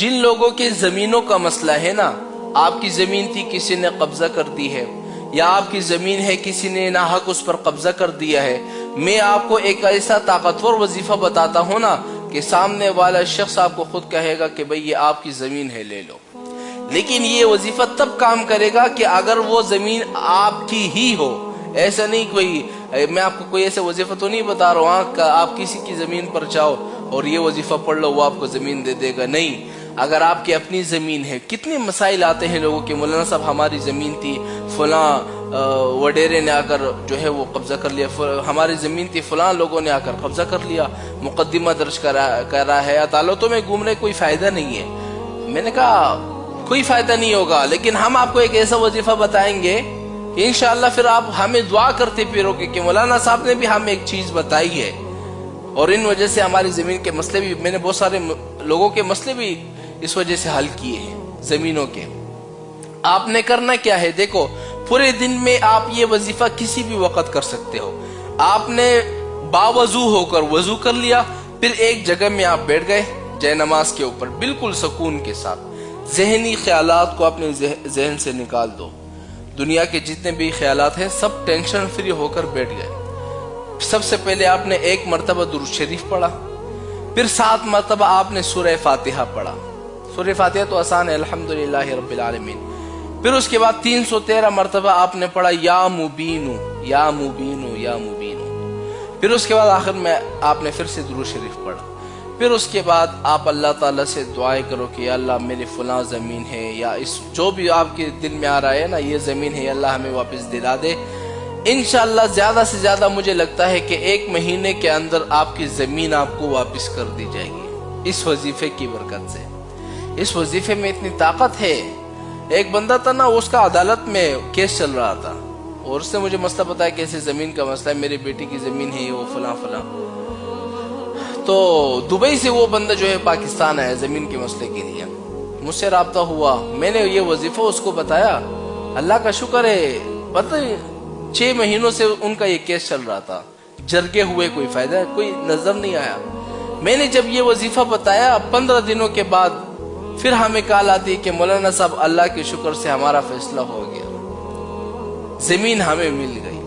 جن لوگوں کے زمینوں کا مسئلہ ہے نا، آپ کی زمین تھی کسی نے قبضہ کر دی ہے، یا آپ کی زمین ہے کسی نے ناحق اس پر قبضہ کر دیا ہے، میں آپ کو ایک ایسا طاقتور وظیفہ بتاتا ہوں نا کہ سامنے والا شخص آپ کو خود کہے گا کہ بھئی یہ آپ کی زمین ہے، لے لو۔ لیکن یہ وظیفہ تب کام کرے گا کہ اگر وہ زمین آپ کی ہی ہو۔ ایسا نہیں کوئی، میں آپ کو کوئی ایسا وظیفہ تو نہیں بتا رہا ہوں کہ آپ کسی کی زمین پر جاؤ اور یہ وظیفہ پڑھ لو وہ آپ کو زمین دے دے گا، نہیں۔ اگر آپ کی اپنی زمین ہے، کتنے مسائل آتے ہیں لوگوں کے، مولانا صاحب ہماری زمین تھی، فلاں وڈیرے نے آ کر جو ہے وہ قبضہ کر لیا، ہماری زمین تھی فلاں لوگوں نے آ کر قبضہ کر لیا، مقدمہ درج کر رہا ہے، عدالتوں میں گھومنے کوئی فائدہ نہیں ہے۔ میں نے کہا کوئی فائدہ نہیں ہوگا، لیکن ہم آپ کو ایک ایسا وظیفہ بتائیں گے کہ انشاءاللہ پھر آپ ہمیں دعا کرتے پھرو گے کہ مولانا صاحب نے بھی ہمیں ایک چیز بتائی ہے، اور ان وجہ سے ہماری زمین کے مسئلے بھی، میں نے بہت سارے لوگوں کے مسئلے بھی اس وجہ سے حل کیے ہیں زمینوں کے۔ آپ نے کرنا کیا ہے، دیکھو پورے دن میں آپ یہ وظیفہ کسی بھی وقت کر سکتے ہو۔ آپ نے باوضو ہو کر وضو کر لیا، پھر ایک جگہ میں آپ بیٹھ گئے جے نماز کے اوپر بالکل سکون کے ساتھ، ذہنی خیالات کو اپنے ذہن سے نکال دو، دنیا کے جتنے بھی خیالات ہیں سب ٹینشن فری ہو کر بیٹھ گئے۔ سب سے پہلے آپ نے 1 مرتبہ درود شریف پڑھا، پھر 7 مرتبہ آپ نے سورہ فاتحہ پڑھا۔ سورہ فاتحہ تو آسان ہے، الحمدللہ رب العالمین۔ پھر اس کے بعد 313 مرتبہ آپ نے پڑھا یا مبینو یا مبینو یا مبینو۔ پھر اس کے بعد آخر میں آپ نے پھر سے درود شریف پڑھا۔ پھر اس کے بعد آپ اللہ تعالیٰ سے دعائیں کرو کہ یا اللہ میری فلاں زمین ہے، یا اس جو بھی آپ کے دل میں آ رہا ہے نا یہ زمین ہے، یا اللہ ہمیں واپس دلا دے۔ انشاءاللہ زیادہ سے زیادہ مجھے لگتا ہے کہ 1 مہینے کے اندر آپ کی زمین آپ کو واپس کر دی جائے گی اس وظیفے کی برکت سے۔ اس وظیفے میں اتنی طاقت ہے۔ ایک بندہ تھا نا، اس کا عدالت میں کیس چل رہا تھا، اور اس نے مجھے مسئلہ بتایا کہ ایسے زمین کا مسئلہ ہے، میری بیٹی کی زمین ہے، وہ فلاں فلاں۔ تو دبئی سے وہ بندہ جو ہے پاکستان آیا زمین کے مسئلے کے لیے، مجھ سے رابطہ ہوا، میں نے یہ وظیفہ اس کو بتایا۔ اللہ کا شکر ہے، پتہ 6 مہینوں سے ان کا یہ کیس چل رہا تھا، جرگے ہوئے، کوئی فائدہ کوئی نظر نہیں آیا۔ میں نے جب یہ وظیفہ بتایا 15 دنوں کے بعد پھر ہمیں کال آتی کہ مولانا صاحب اللہ کے شکر سے ہمارا فیصلہ ہو گیا، زمین ہمیں مل گئی۔